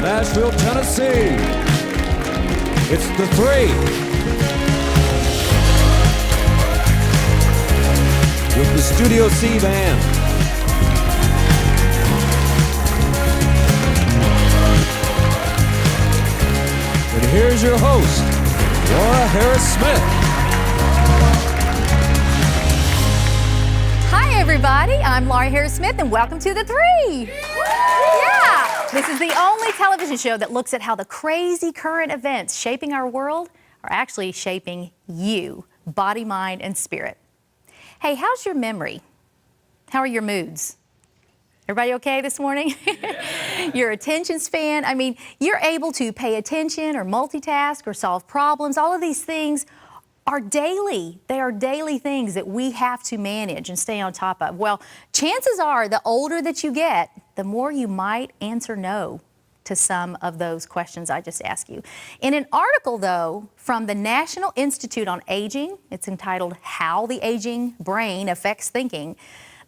Nashville, Tennessee, it's theTHREE with the Studio C band. And here's your host, Laura Harris-Smith. Hi everybody, I'm Laura Harris-Smith and welcome to theTHREE. Yeah, this is the only television show that looks at how the crazy current events shaping our world are actually shaping you, body, mind, and spirit. Hey, how's your memory? How are your moods? Everybody okay this morning? Your attention span, I mean, you're able to pay attention or multitask or solve problems. All of these things are daily. They are daily things that we have to manage and stay on top of. Well, chances are the older that you get, the more you might answer no to some of those questions I just asked you. In an article, though, from the National Institute on Aging, it's entitled How the Aging Brain Affects Thinking,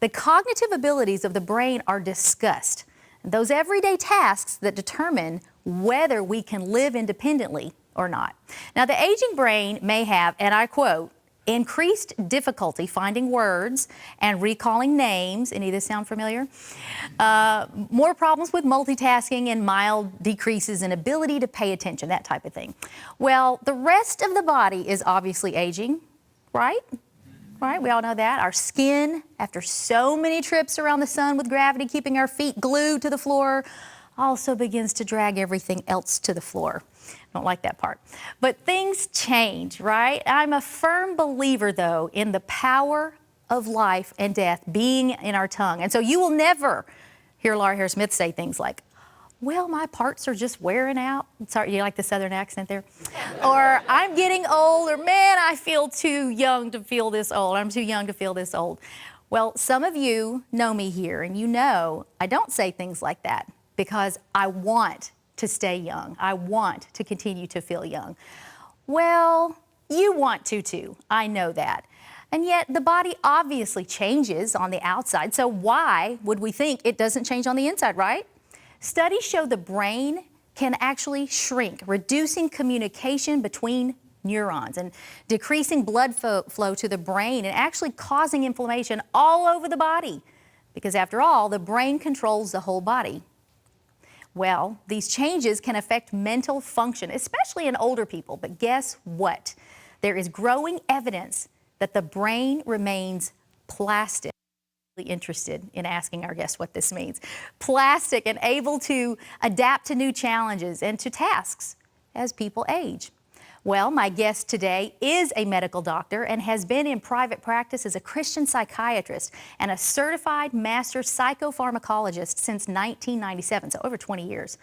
the cognitive abilities of the brain are discussed. Those everyday tasks that determine whether we can live independently or not. Now, the aging brain may have, and I quote, increased difficulty finding words and recalling names. Any of this sound familiar? More problems with multitasking and mild decreases in ability to pay attention, that type of thing. Well, the rest of the body is obviously aging, right? Right, we all know that. Our skin, after so many trips around the sun with gravity keeping our feet glued to the floor, also begins to drag everything else to the floor. Don't like that part. But things change, right? I'm a firm believer, though, in the power of life and death being in our tongue. And so you will never hear Laura Harris-Smith say things like, well, my parts are just wearing out. Sorry, you like the Southern accent there? Or I'm getting old, or man, I feel too young to feel this old. I'm too young to feel this old. Well, some of you know me here, and you know I don't say things like that because I want to stay young. I want to continue to feel young. Well, you want to too. I know that. And yet the body obviously changes on the outside. So why would we think it doesn't change on the inside, right? Studies show the brain can actually shrink, reducing communication between neurons and decreasing blood flow to the brain and actually causing inflammation all over the body. Because after all, the brain controls the whole body. Well, these changes can affect mental function, especially in older people. But guess what? There is growing evidence that the brain remains plastic. I'm really interested in asking our guests what this means. Plastic and able to adapt to new challenges and to tasks as people age. Well, my guest today is a medical doctor and has been in private practice as a Christian psychiatrist and a certified master psychopharmacologist since 1997, so over 20 years.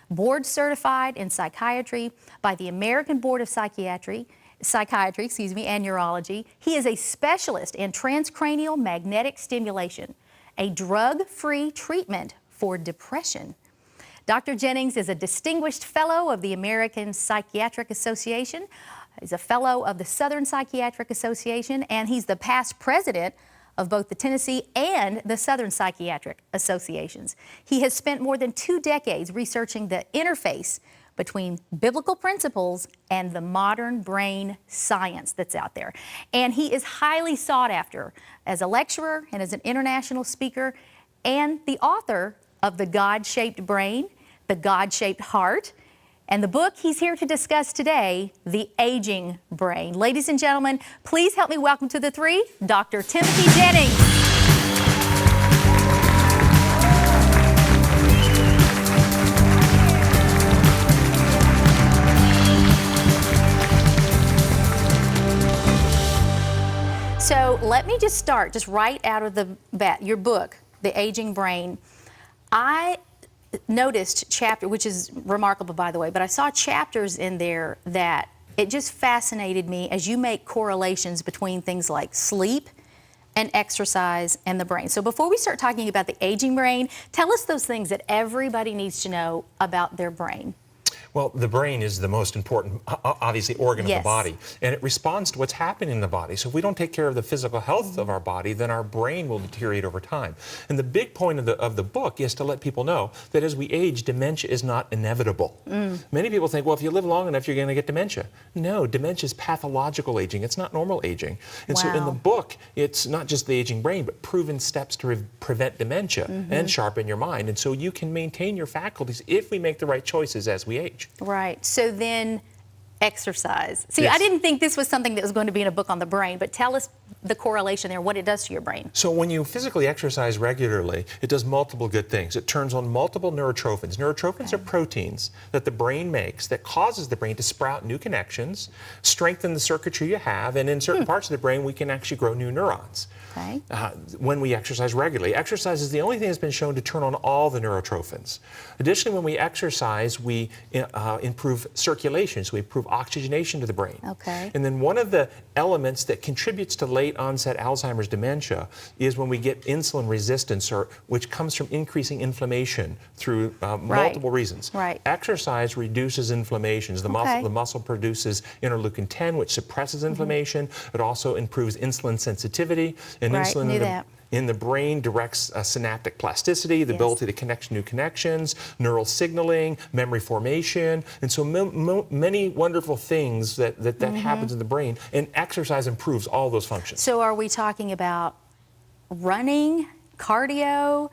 Board certified in psychiatry by the American Board of Psychiatry, and neurology. He is a specialist in transcranial magnetic stimulation, a drug-free treatment for depression. Dr. Jennings is a distinguished fellow of the American Psychiatric Association. He's a fellow of the Southern Psychiatric Association, and he's the past president of both the Tennessee and the Southern Psychiatric Associations. He has spent more than 2 decades researching the interface between biblical principles and the modern brain science that's out there. And he is highly sought after as a lecturer and as an international speaker and the author of The God-Shaped Brain, The God-Shaped Heart, and the book he's here to discuss today, The Aging Brain. Ladies and gentlemen, please help me welcome to theTHREE, Dr. Timothy Jennings. So let me just start, just right out of the bat, your book, The Aging Brain. I noticed chapter, which is remarkable by the way, but I saw chapters in there that it just fascinated me as you make correlations between things like sleep and exercise and the brain. So before we start talking about the aging brain, tell us those things that everybody needs to know about their brain. Well, the brain is the most important, obviously, organ of Yes. the body, and it responds to what's happening in the body. So if we don't take care of the physical health of our body, then our brain will deteriorate over time. And the big point of the book is to let people know that as we age, dementia is not inevitable. Many people think, well, if you live long enough, you're going to get dementia. No, dementia is pathological aging. It's not normal aging. And so in the book, it's not just the aging brain, but proven steps to prevent dementia and sharpen your mind. And so you can maintain your faculties if we make the right choices as we age. Right. So then exercise. See, Yes. I didn't think this was something that was going to be in a book on the brain, but tell us the correlation there, what it does to your brain. So when you physically exercise regularly, it does multiple good things. It turns on multiple neurotrophins. Neurotrophins are proteins that the brain makes that causes the brain to sprout new connections, strengthen the circuitry you have, and in certain parts of the brain, we can actually grow new neurons. Okay. When we exercise regularly. Exercise is the only thing that's been shown to turn on all the neurotrophins. Additionally, when we exercise, we improve circulation, so we improve oxygenation to the brain. Okay. And then one of the elements that contributes to late onset Alzheimer's dementia is when we get insulin resistance, which comes from increasing inflammation through multiple reasons. Right. Exercise reduces inflammations. The muscle produces interleukin 10, which suppresses inflammation. It also improves insulin sensitivity. And insulin in the brain directs synaptic plasticity, the ability to connect new connections, neural signaling, memory formation, and so many wonderful things that happens in the brain, and exercise improves all those functions. So are we talking about running, cardio,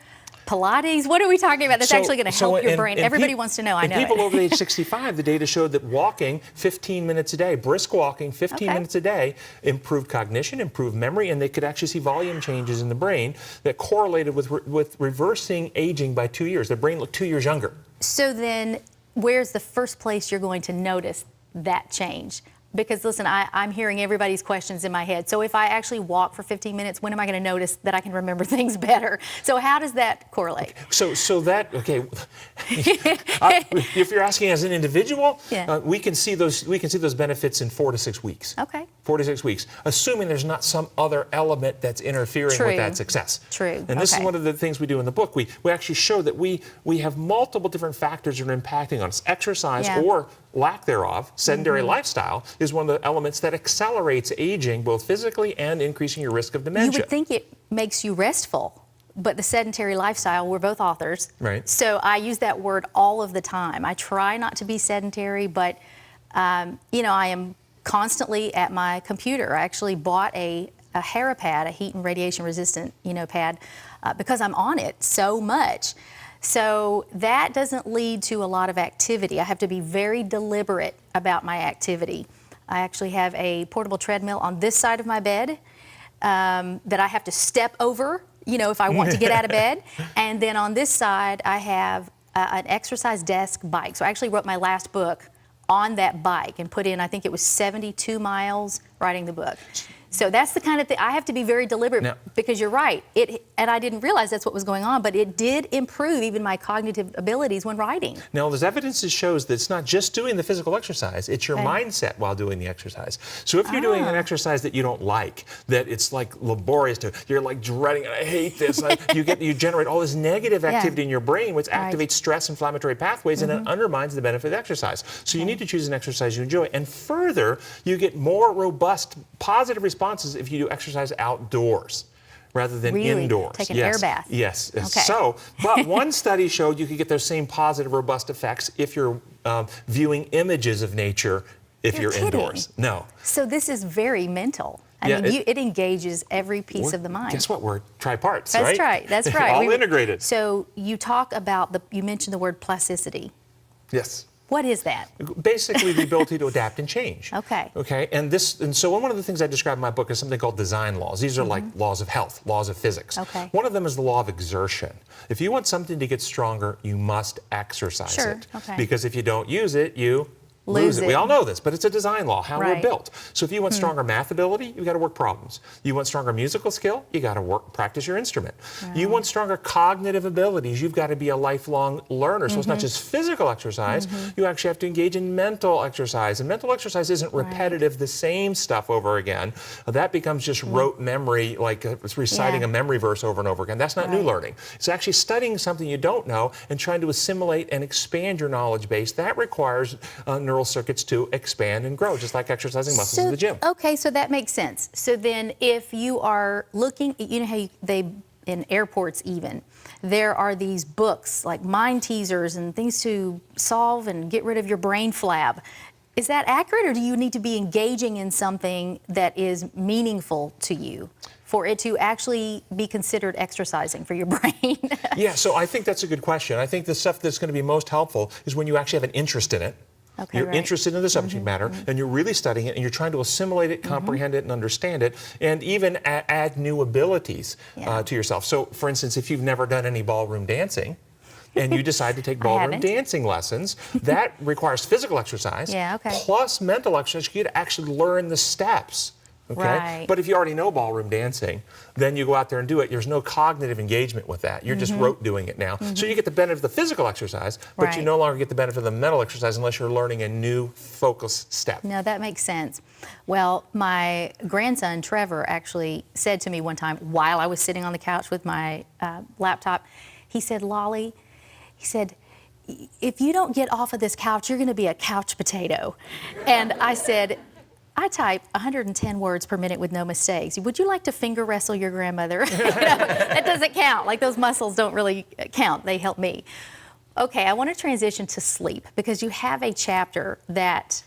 Pilates? What are we talking about that's actually going to help your brain? Everybody wants to know, I know people over age 65, the data showed that walking 15 minutes a day, brisk walking 15 minutes a day, improved cognition, improved memory, and they could actually see volume changes in the brain that correlated with reversing aging by 2 years. The brain looked 2 years younger. So then where's the first place you're going to notice that change? Because listen, I'm hearing everybody's questions in my head. So if I actually walk for 15 minutes, when am I going to notice that I can remember things better? So how does that correlate? If you're asking as an individual, we can see those benefits in 4 to 6 weeks. Okay. 4 to 6 weeks, assuming there's not some other element that's interfering with that success. True. And this is one of the things we do in the book. We actually show that we have multiple different factors that are impacting on us. Exercise or lack thereof, sedentary lifestyle, is one of the elements that accelerates aging, both physically and increasing your risk of dementia. You would think it makes you restful, but the sedentary lifestyle, we're both authors. Right. So I use that word all of the time. I try not to be sedentary, but I am constantly at my computer. I actually bought a Harapad, a heat and radiation resistant, pad, because I'm on it so much. So that doesn't lead to a lot of activity. I have to be very deliberate about my activity. I actually have a portable treadmill on this side of my bed that I have to step over, if I want to get out of bed. And then on this side, I have an exercise desk bike. So I actually wrote my last book on that bike and put in, I think it was 72 miles writing the book. So that's the kind of thing, I have to be very deliberate because you're right. And I didn't realize that's what was going on, but it did improve even my cognitive abilities when writing. Now, there's evidence that shows that it's not just doing the physical exercise, it's your mindset while doing the exercise. So if you're doing an exercise that you don't like, that it's like laborious to, you're like dreading it, I hate this, you generate all this negative activity in your brain, which activates stress inflammatory pathways and it undermines the benefit of exercise. So you need to choose an exercise you enjoy. And further, you get more robust, positive responses if you do exercise outdoors rather than indoors. Take an air bath. Yes. Okay. So, but one study showed you could get those same positive, robust effects if you're viewing images of nature if you're indoors. No. So this is very mental. I mean, it engages every piece of the mind. Guess what? We're triparts, That's right. That's right. All integrated. So you talk about you mentioned the word plasticity. Yes. What is that? Basically, the ability to adapt and change. Okay. Okay. And so one of the things I describe in my book is something called design laws. These are like laws of health, laws of physics. Okay. One of them is the law of exertion. If you want something to get stronger, you must exercise it. Okay. Because if you don't use it, you lose it. We all know this, but it's a design law, how we're Right. built. So if you want stronger math ability, you've got to work problems. You want stronger musical skill, you got to practice your instrument. You want stronger cognitive abilities, you've got to be a lifelong learner. So it's not just physical exercise, you actually have to engage in mental exercise. And mental exercise isn't repetitive, the same stuff over again. That becomes just rote memory, like it's reciting a memory verse over and over again. That's not new learning. It's actually studying something you don't know and trying to assimilate and expand your knowledge base. That requires neural circuits to expand and grow, just like exercising muscles in the gym. Okay, so that makes sense. So then if you are looking, you know how they, in airports even, there are these books like mind teasers and things to solve and get rid of your brain flab. Is that accurate, or do you need to be engaging in something that is meaningful to you for it to actually be considered exercising for your brain? Yeah, so I think that's a good question. I think the stuff that's going to be most helpful is when you actually have an interest in it. Okay, you're interested in the subject matter, and you're really studying it, and you're trying to assimilate it, comprehend it, and understand it, and even add new abilities to yourself. So, for instance, if you've never done any ballroom dancing, and you decide to take ballroom dancing lessons, that requires physical exercise plus mental exercise. You get to actually learn the steps. Okay? Right. But if you already know ballroom dancing, then you go out there and do it. There's no cognitive engagement with that. You're just rote doing it now. So you get the benefit of the physical exercise, but you no longer get the benefit of the mental exercise unless you're learning a new focus step. No, that makes sense. Well, my grandson, Trevor, actually said to me one time while I was sitting on the couch with my laptop, he said, Lolly, he said, if you don't get off of this couch, you're going to be a couch potato. And I said, I type 110 words per minute with no mistakes. Would you like to finger wrestle your grandmother? That doesn't count. Like, those muscles don't really count. They help me. Okay, I want to transition to sleep because you have a chapter that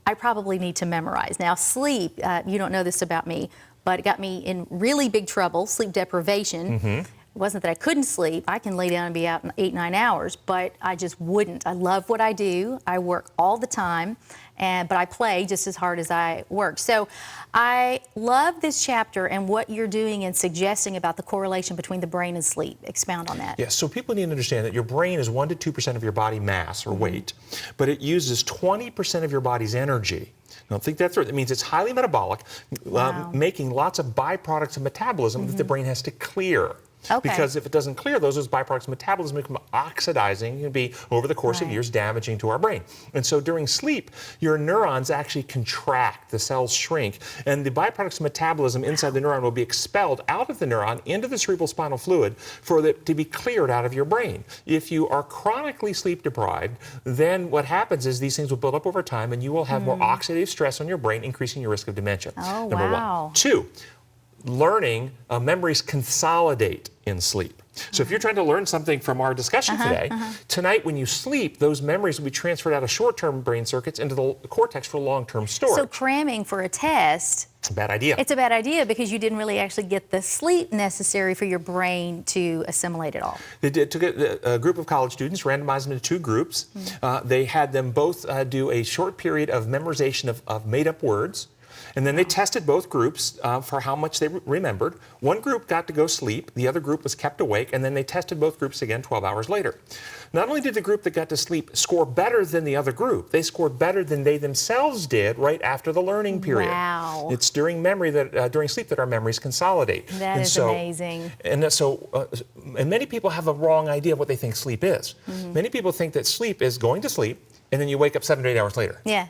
I probably need to memorize. Now, sleep, you don't know this about me, but it got me in really big trouble, sleep deprivation. It wasn't that I couldn't sleep. I can lay down and be out in 8-9 hours, but I just wouldn't. I love what I do. I work all the time, but I play just as hard as I work. So I love this chapter and what you're doing and suggesting about the correlation between the brain and sleep. Expound on that. Yes, so people need to understand that your brain is 1 to 2% of your body mass or weight, but it uses 20% of your body's energy. Don't think that's right. It means it's highly metabolic, making lots of byproducts of metabolism that the brain has to clear. Because if it doesn't clear those byproducts of metabolism become oxidizing and be, over the course of years, damaging to our brain. And so during sleep, your neurons actually contract, the cells shrink, and the byproducts of metabolism inside the neuron will be expelled out of the neuron into the cerebral spinal fluid for it to be cleared out of your brain. If you are chronically sleep deprived, then what happens is these things will build up over time and you will have more oxidative stress on your brain, increasing your risk of dementia. Number one. Two, learning memories consolidate in sleep. So if you're trying to learn something from our discussion today, tonight when you sleep, those memories will be transferred out of short-term brain circuits into the cortex for long-term storage. So cramming for a test, it's a bad idea. It's a bad idea because you didn't really actually get the sleep necessary for your brain to assimilate it all. They took a group of college students, randomized them into 2 groups. They had them both do a short period of memorization of made-up words. And then they tested both groups for how much they remembered. One group got to go sleep, the other group was kept awake, and then they tested both groups again 12 hours later. Not only did the group that got to sleep score better than the other group, they scored better than they themselves did right after the learning period. Wow. It's during memory that during sleep that our memories consolidate. That is amazing. And many people have a wrong idea of what they think sleep is. Many people think that sleep is going to sleep, and then you wake up 7 to 8 hours later. Yeah.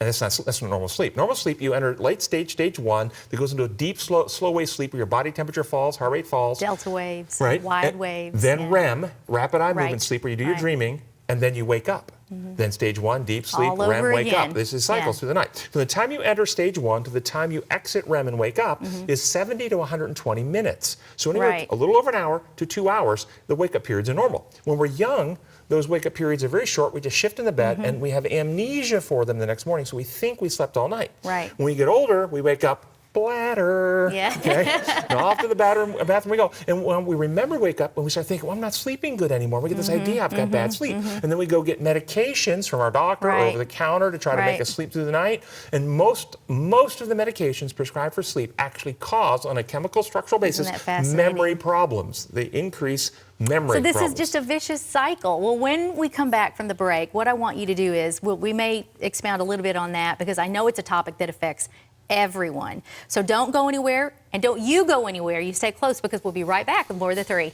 And that's not normal sleep. Normal sleep, you enter late stage 1, that goes into a deep, slow wave sleep where your body temperature falls, heart rate falls. Delta waves, right? wide waves. Then REM, rapid eye movement sleep, where you do your dreaming, and then you wake up. Then stage 1, deep sleep, All REM, over wake again. up. This is cycles through the night. From the time you enter stage 1 to the time you exit REM and wake up is 70 to 120 minutes. So anywhere a little over an hour to 2 hours, the wake-up periods are normal. When we're young, those wake-up periods are very short. We just shift in the bed, and we have amnesia for them the next morning, so we think we slept all night. Right. When we get older, we wake up bladder. Yeah. Okay. And off to the bathroom we go. And when we remember to wake up, when we start thinking, well, I'm not sleeping good anymore, we get this idea I've got bad sleep. And then we go get medications from our doctor or over the counter to try to make us sleep through the night. And most of the medications prescribed for sleep actually cause, on a chemical structural basis, memory problems. They increase memory problems. So this is just a vicious cycle. Well, when we come back from the break, what I want you to do is, we may expound a little bit on that because I know it's a topic that affects everyone. So don't go anywhere, and don't you go anywhere. You stay close because we'll be right back with more of the Three.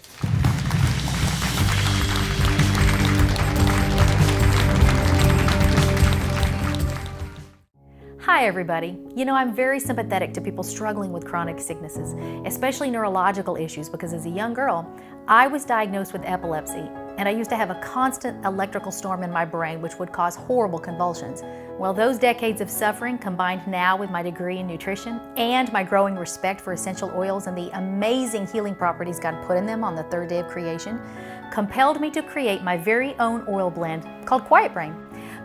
Hi everybody. You know, I'm very sympathetic to people struggling with chronic sicknesses, especially neurological issues, because as a young girl, I was diagnosed with epilepsy, and I used to have a constant electrical storm in my brain which would cause horrible convulsions. Well, those decades of suffering, combined now with my degree in nutrition and my growing respect for essential oils and the amazing healing properties God put in them on the third day of creation, compelled me to create my very own oil blend called Quiet Brain.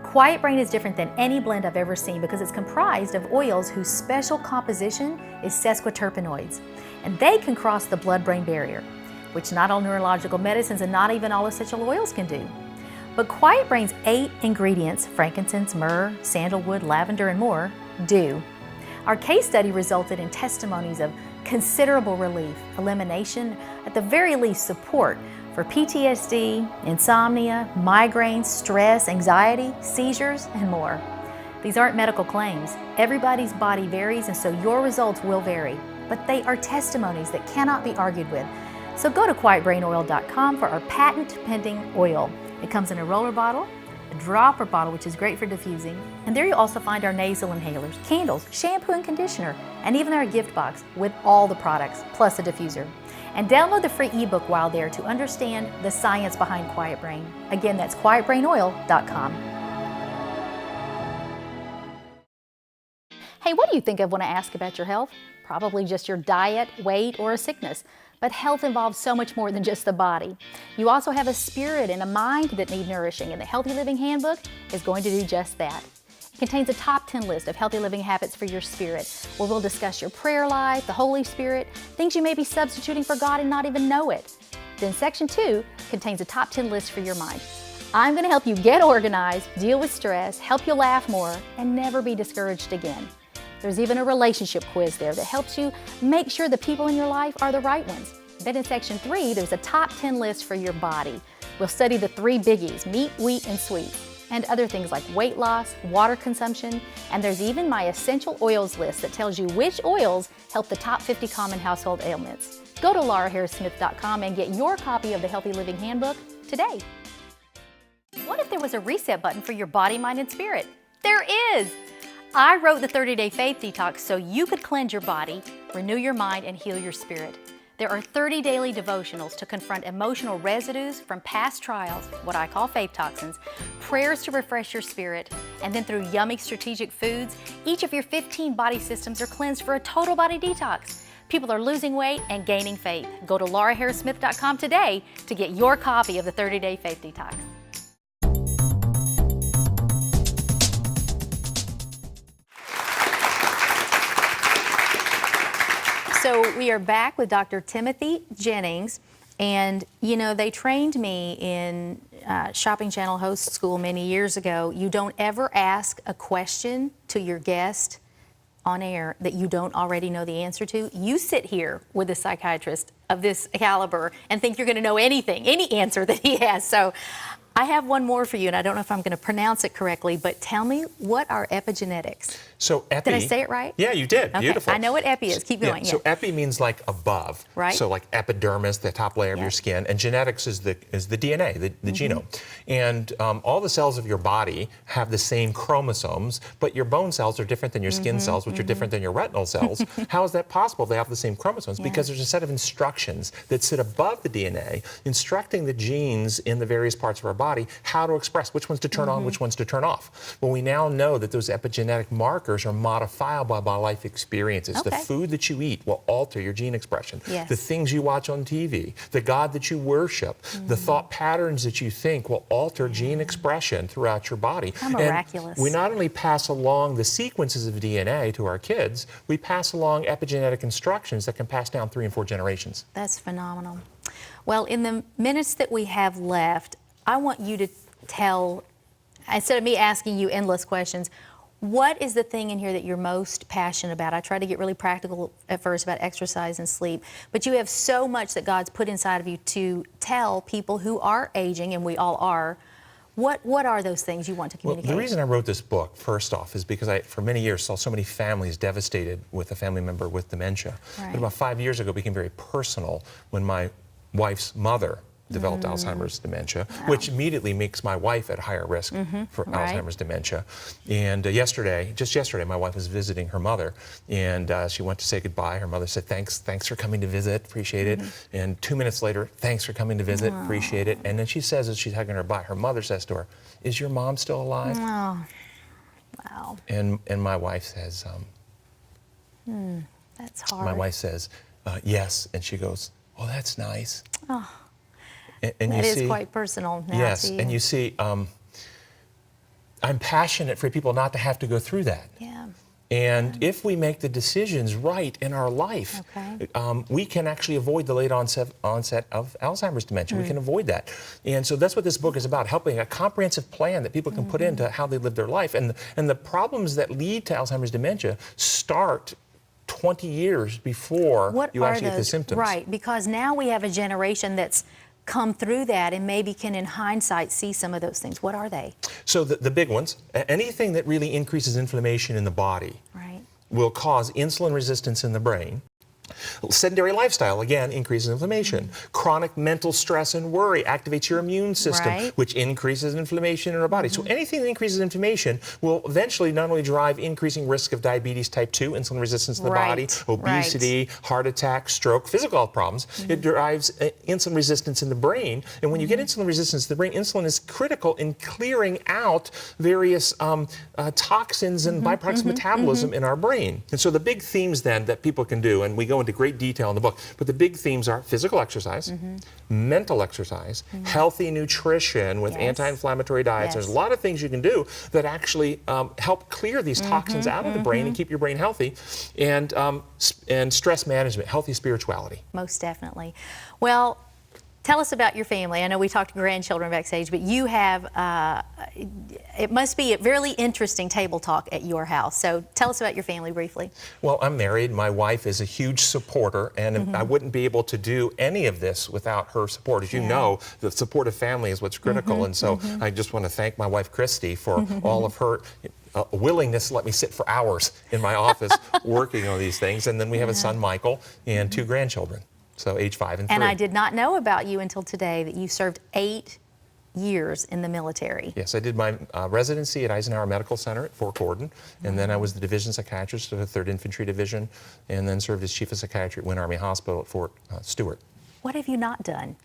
Quiet Brain is different than any blend I've ever seen because it's comprised of oils whose special composition is sesquiterpenoids, and they can cross the blood-brain barrier, which not all neurological medicines and not even all essential oils can do. But Quiet Brain's 8 ingredients, frankincense, myrrh, sandalwood, lavender, and more, do. Our case study resulted in testimonies of considerable relief, elimination, at the very least support, for PTSD, insomnia, migraines, stress, anxiety, seizures, and more. These aren't medical claims. Everybody's body varies, and so your results will vary. But they are testimonies that cannot be argued with. So go to quietbrainoil.com for our patent-pending oil. It comes in a roller bottle, a dropper bottle, which is great for diffusing, and there you'll also find our nasal inhalers, candles, shampoo and conditioner, and even our gift box with all the products, plus a diffuser. And download the free ebook while there to understand the science behind Quiet Brain. Again, that's quietbrainoil.com. Hey, what do you think of when I ask about your health? Probably just your diet, weight, or a sickness. But health involves so much more than just the body. You also have a spirit and a mind that need nourishing, and the Healthy Living Handbook is going to do just that. It contains a top 10 list of healthy living habits for your spirit, where we'll discuss your prayer life, the Holy Spirit, things you may be substituting for God and not even know it. Then Section 2 contains a top 10 list for your mind. I'm going to help you get organized, deal with stress, help you laugh more, and never be discouraged again. There's even a relationship quiz there that helps you make sure the people in your life are the right ones. Then in Section 3, there's a top 10 list for your body. We'll study the 3 biggies, meat, wheat, and sweets, and other things like weight loss, water consumption, and there's even my essential oils list that tells you which oils help the top 50 common household ailments. Go to lauraharrissmith.com and get your copy of the Healthy Living Handbook today. What if there was a reset button for your body, mind, and spirit? There is! I wrote the 30-Day Faith Detox so you could cleanse your body, renew your mind, and heal your spirit. There are 30 daily devotionals to confront emotional residues from past trials, what I call faith toxins, prayers to refresh your spirit, and then through yummy strategic foods, each of your 15 body systems are cleansed for a total body detox. People are losing weight and gaining faith. Go to lauraharrissmith.com today to get your copy of the 30-Day Faith Detox. So we are back with Dr. Timothy Jennings, and you know, they trained me in Shopping Channel host school many years ago. You don't ever ask a question to your guest on air that you don't already know the answer to. You sit here with a psychiatrist of this caliber and think you're going to know anything, any answer that he has. So I have one more for you, and I don't know if I'm going to pronounce it correctly, but tell me, what are epigenetics? So epi... Did I say it right? Yeah, you did. Okay. Beautiful. I know what epi is. Keep going. Yeah. So epi means like above. Right. So like epidermis, the top layer of your skin, and genetics is the DNA, the genome. And all the cells of your body have the same chromosomes, but your bone cells are different than your skin cells, which are different than your retinal cells. How is that possible? They have the same chromosomes because there's a set of instructions that sit above the DNA, instructing the genes in the various parts of our body how to express which ones to turn on, which ones to turn off. Well, we now know that those epigenetic markers are modifiable by life experiences. The food that you eat will alter your gene expression. Yes. The things you watch on TV, the God that you worship, the thought patterns that you think will alter gene expression throughout your body. How miraculous. And we not only pass along the sequences of DNA to our kids, we pass along epigenetic instructions that can pass down 3 and 4 generations. That's phenomenal. Well, in the minutes that we have left, I want you to tell, instead of me asking you endless questions, what is the thing in here that you're most passionate about? I tried to get really practical at first about exercise and sleep, but you have so much that God's put inside of you to tell people who are aging, and we all are. What are those things you want to communicate? Well, the reason I wrote this book, first off, is because I, for many years, saw so many families devastated with a family member with dementia. Right. But about 5 years ago, it became very personal when my wife's mother developed Alzheimer's dementia, which immediately makes my wife at higher risk for Alzheimer's dementia. And just yesterday, my wife was visiting her mother, and she went to say goodbye. Her mother said, thanks for coming to visit, appreciate it. And 2 minutes later, thanks for coming to visit, appreciate it. And then she says, as she's hugging her bye, her mother says to her, is your mom still alive? Oh, wow. And my wife says, That's hard. my wife says, yes. And she goes, oh, that's nice. Oh. And That you is see, quite personal now yes, to you. and you see, I'm passionate for people not to have to go through that. Yeah. And if we make the decisions right in our life, we can actually avoid the late onset of Alzheimer's dementia. We can avoid that. And so that's what this book is about, helping a comprehensive plan that people can put into how they live their life. And the problems that lead to Alzheimer's dementia start 20 years before you actually get the symptoms. Right, because now we have a generation that's come through that and maybe can, in hindsight, see some of those things. What are they? So the big ones, anything that really increases inflammation in the body will cause insulin resistance in the brain. Sedentary lifestyle, again, increases inflammation. Chronic mental stress and worry activates your immune system, which increases inflammation in our body. So anything that increases inflammation will eventually not only drive increasing risk of diabetes type 2, insulin resistance in the body, obesity, heart attack, stroke, physical health problems. It drives insulin resistance in the brain. And when you get insulin resistance in the brain, insulin is critical in clearing out various toxins and byproducts of metabolism in our brain. And so the big themes then that people can do, and we go into great detail in the book, but the big themes are physical exercise, mental exercise, healthy nutrition with anti-inflammatory diets. There's a lot of things you can do that actually help clear these toxins out of the brain and keep your brain healthy, and stress management, healthy spirituality. Most definitely. Well, tell us about your family. I know we talked to grandchildren backstage, but you have, it must be a really interesting table talk at your house. So tell us about your family briefly. Well, I'm married. My wife is a huge supporter, and I wouldn't be able to do any of this without her support. As you know, the supportive family is what's critical, and so I just want to thank my wife, Christy, for all of her willingness to let me sit for hours in my office working on these things. And then we have a son, Michael, and 2 grandchildren. So age 5 and 3. And I did not know about you until today that you served 8 years in the military. Yes, I did my residency at Eisenhower Medical Center at Fort Gordon, and then I was the division psychiatrist of the 3rd Infantry Division, and then served as chief of psychiatry at Wynn Army Hospital at Fort Stewart. What have you not done?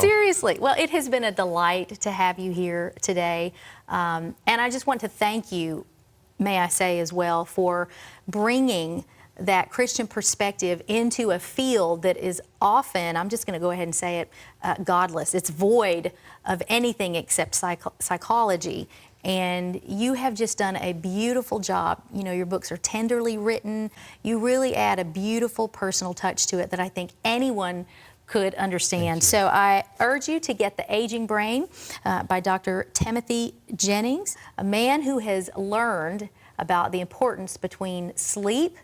Seriously. Well, it has been a delight to have you here today, and I just want to thank you, may I say as well, for bringing that Christian perspective into a field that is often, I'm just going to go ahead and say it, godless. It's void of anything except psychology. And you have just done a beautiful job. You know, your books are tenderly written. You really add a beautiful personal touch to it that I think anyone could understand. So I urge you to get The Aging Brain by Dr. Timothy Jennings, a man who has learned about the importance between sleep,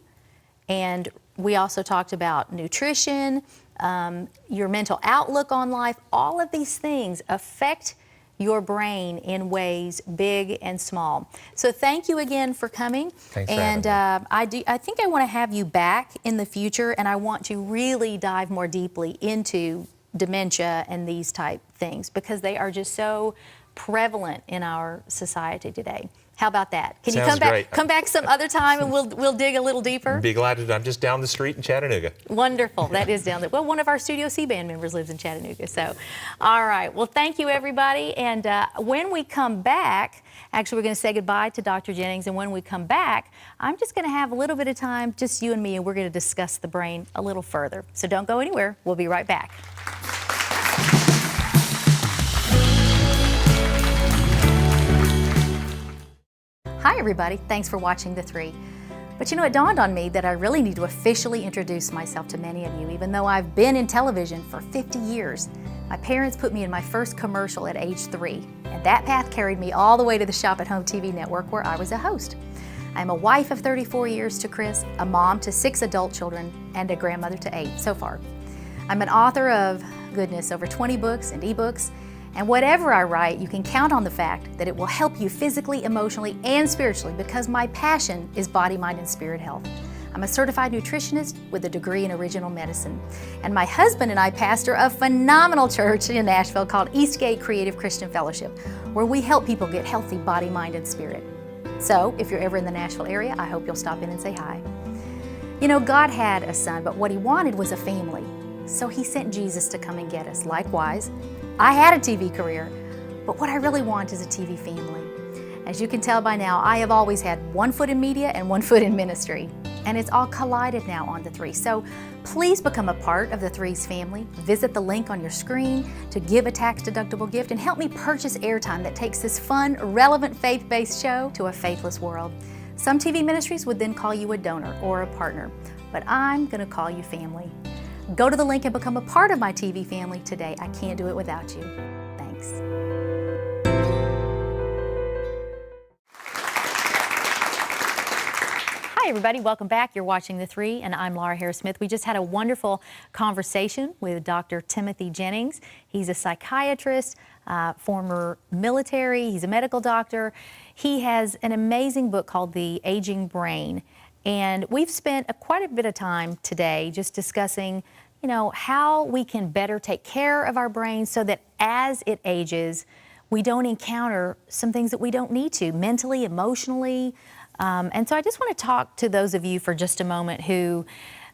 and we also talked about nutrition, your mental outlook on life. All of these things affect your brain in ways big and small. So thank you again for coming. Thanks for having me. I think I want to have you back in the future, and I want to really dive more deeply into dementia and these type things because they are just so prevalent in our society today. How about that? Can you Sounds great. come back some other time and we'll dig a little deeper? Be glad to. I'm just down the street in Chattanooga. Wonderful. That is down there. Well, one of our Studio C band members lives in Chattanooga. So, all right. Well, thank you, everybody. And when we come back, actually, we're going to say goodbye to Dr. Jennings. And when we come back, I'm just going to have a little bit of time, just you and me, and we're going to discuss the brain a little further. So don't go anywhere. We'll be right back. Hi, everybody. Thanks for watching The Three. But you know, it dawned on me that I really need to officially introduce myself to many of you, even though I've been in television for 50 years. My parents put me in my first commercial at age 3, and that path carried me all the way to the Shop at Home TV network where I was a host. I'm a wife of 34 years to Chris, a mom to 6 adult children, and a grandmother to 8 so far. I'm an author of, goodness, over 20 books and ebooks. And whatever I write, you can count on the fact that it will help you physically, emotionally, and spiritually because my passion is body, mind, and spirit health. I'm a certified nutritionist with a degree in original medicine. And my husband and I pastor a phenomenal church in Nashville called Eastgate Creative Christian Fellowship, where we help people get healthy body, mind, and spirit. So if you're ever in the Nashville area, I hope you'll stop in and say hi. You know, God had a son, but what he wanted was a family. So he sent Jesus to come and get us. Likewise, I had a TV career, but what I really want is a TV family. As you can tell by now, I have always had one foot in media and one foot in ministry, and it's all collided now on The Three. So please become a part of The Three's family. Visit the link on your screen to give a tax-deductible gift and help me purchase airtime that takes this fun, relevant, faith-based show to a faithless world. Some TV ministries would then call you a donor or a partner, but I'm going to call you family. Go to the link and become a part of my TV family today. I can't do it without you. Thanks. Hi, everybody. Welcome back. You're watching The Three, and I'm Laura Harris-Smith. We just had a wonderful conversation with Dr. Timothy Jennings. He's a psychiatrist, former military. He's a medical doctor. He has an amazing book called The Aging Brain. And we've spent quite a bit of time today just discussing, you know, how we can better take care of our brain so that as it ages, we don't encounter some things that we don't need to, mentally, emotionally. And so I just want to talk to those of you for just a moment who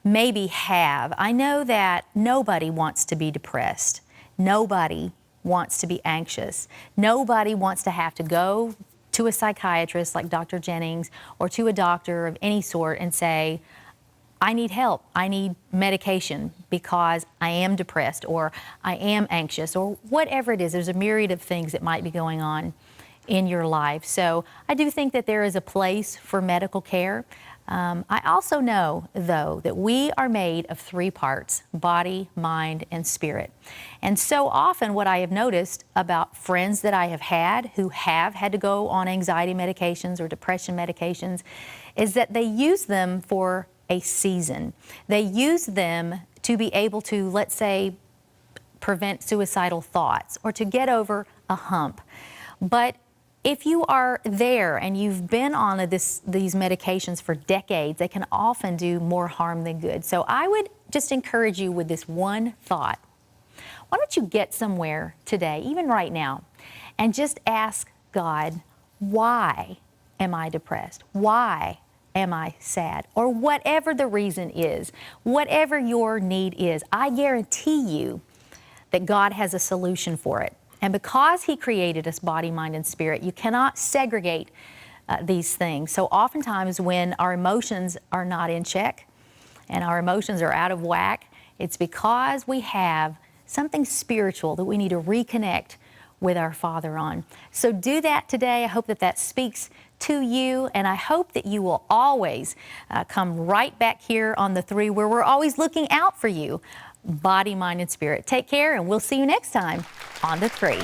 maybe have. I know that nobody wants to be depressed. Nobody wants to be anxious. Nobody wants to have to go to a psychiatrist like Dr. Jennings or to a doctor of any sort and say, I need help, I need medication because I am depressed or I am anxious or whatever it is. There's a myriad of things that might be going on in your life. So I do think that there is a place for medical care. I also know, though, that we are made of 3 parts: body, mind, and spirit. And so often what I have noticed about friends that I have had who have had to go on anxiety medications or depression medications is that they use them for a season. They use them to be able to, let's say, prevent suicidal thoughts or to get over a hump. But if you are there and you've been on these medications for decades, they can often do more harm than good. So I would just encourage you with this one thought. Why don't you get somewhere today, even right now, and just ask God, why am I depressed? Why am I sad? Or whatever the reason is, whatever your need is, I guarantee you that God has a solution for it. And because He created us body, mind, and spirit, you cannot segregate these things. So oftentimes when our emotions are not in check and our emotions are out of whack, it's because we have something spiritual that we need to reconnect with our Father on. So do that today. I hope that that speaks to you, and I hope that you will always come right back here on The Three, where we're always looking out for you. Body, mind, and spirit. Take care, and we'll see you next time on The Three.